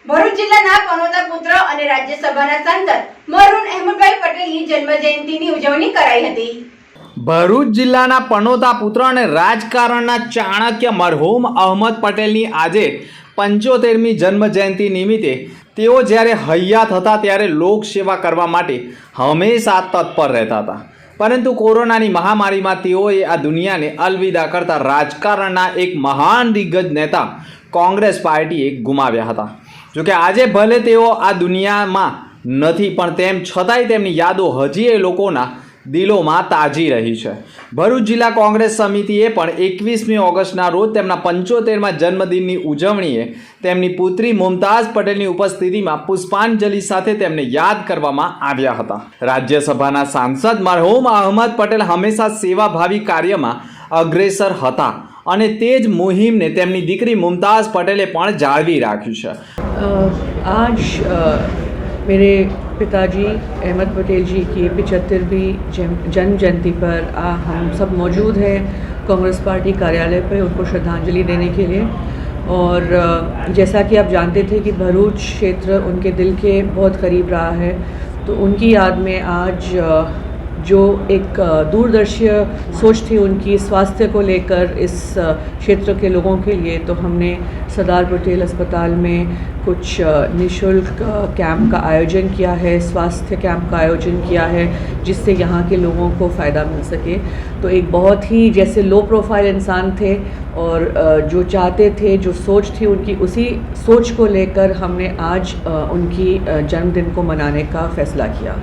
ભરૂચ જિલ્લાના પનોતા પુત્ર અને રાજ્યસભાના સાંસદ મરૂન અહેમદભાઈ પટેલની જન્મજયંતિની ઉજવણી કરાઈ હતી। ભરૂચ જિલ્લાના પનોતા પુત્ર અને રાજકારણના ચાણક્ય મરહૂમ અહમદ પટેલની આજે 75મી જન્મજયંતિ નિમિત્તે તેઓ જ્યારે હયાત હતા ત્યારે લોકસેવા કરવા માટે હંમેશા તત્પર રહેતા હતા, પરંતુ કોરોનાની મહામારીમાં તેઓએ આ દુનિયાને અલવિદા કરતા રાજકારણના એક મહાન દિગ્ગજ નેતા કોંગ્રેસ પાર્ટીએ ગુમાવ્યા હતા। જોકે આજે ભલે તેઓ આ દુનિયામાં નથી, પણ તેમ છતાંય તેમની યાદો હજી એ લોકોના દિલોમાં તાજી રહી છે। ભરૂચ જિલ્લા કોંગ્રેસ સમિતિએ પણ 21મી ઓગસ્ટના રોજ તેમના 75મા જન્મદિનની ઉજવણીએ તેમની પુત્રી મુમતાઝ પટેલની ઉપસ્થિતિમાં પુષ્પાંજલિ સાથે તેમને યાદ કરવામાં આવ્યા હતા। રાજ્યસભાના સાંસદ મરહૂમ અહમદ પટેલ હંમેશા સેવાભાવી કાર્યમાં અગ્રેસર હતા અને તે જ મુહિમને તેમની દીકરી મુમતાઝ પટેલે પણ જાળવી રાખ્યું છે। आज मेरे पिताजी अहमद पटेल जी की 75वीं जन्म जयंती पर हम सब मौजूद हैं कांग्रेस पार्टी कार्यालय पर उनको श्रद्धांजलि देने के लिए। और जैसा कि आप जानते थे कि भरूच क्षेत्र उनके दिल के बहुत करीब रहा है, तो उनकी याद में आज जो एक दूरदर्शी सोच थी उनकी स्वास्थ्य को लेकर इस क्षेत्र के लोगों के लिए, तो हमने सरदार पटेल अस्पताल में कुछ निःशुल्क कैंप का आयोजन किया है, स्वास्थ्य कैंप का आयोजन किया है, जिससे यहाँ के लोगों को फ़ायदा मिल सके। तो एक बहुत ही जैसे लो प्रोफाइल इंसान थे और जो चाहते थे, जो सोच थी उनकी, उसी सोच को लेकर हमने आज उनकी जन्मदिन को मनाने का फैसला किया।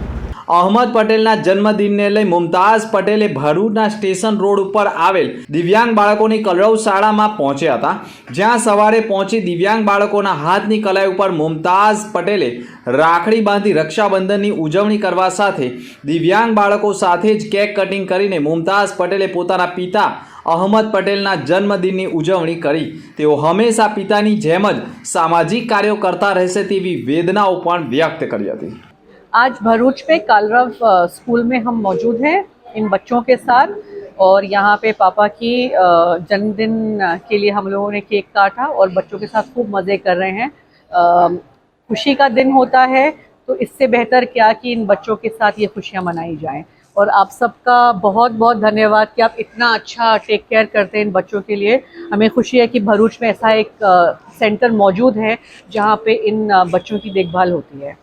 અહમદ પટેલના જન્મદિનને લઈ મુમતાઝ પટેલે ભરૂચના સ્ટેશન રોડ ઉપર આવેલ દિવ્યાંગ બાળકોની કલરવ શાળામાં પહોંચ્યા હતા, જ્યાં સવારે પહોંચી દિવ્યાંગ બાળકોના હાથની કલાઈ ઉપર મુમતાઝ પટેલે રાખડી બાંધી રક્ષાબંધનની ઉજવણી કરવા સાથે દિવ્યાંગ બાળકો સાથે જ કેક કટિંગ કરીને મુમતાઝ પટેલે પોતાના પિતા અહમદ પટેલના જન્મદિનની ઉજવણી કરી। તેઓ હંમેશા પિતાની જેમ જ સામાજિક કાર્યો કરતા રહેશે તેવી વેદનાઓ પણ વ્યક્ત કરી હતી। आज भरूच में कालरव स्कूल में हम मौजूद हैं इन बच्चों के साथ, और यहाँ पे पापा की जन्मदिन के लिए हम लोगों ने केक काटा और बच्चों के साथ खूब मज़े कर रहे हैं। खुशी का दिन होता है, तो इससे बेहतर क्या कि इन बच्चों के साथ ये खुशियाँ मनाई जाएं। और आप सबका बहुत बहुत धन्यवाद कि आप इतना अच्छा टेक केयर करते हैं इन बच्चों के लिए। हमें खुशी है कि भरूच में ऐसा एक सेंटर मौजूद है जहाँ पे इन बच्चों की देखभाल होती है।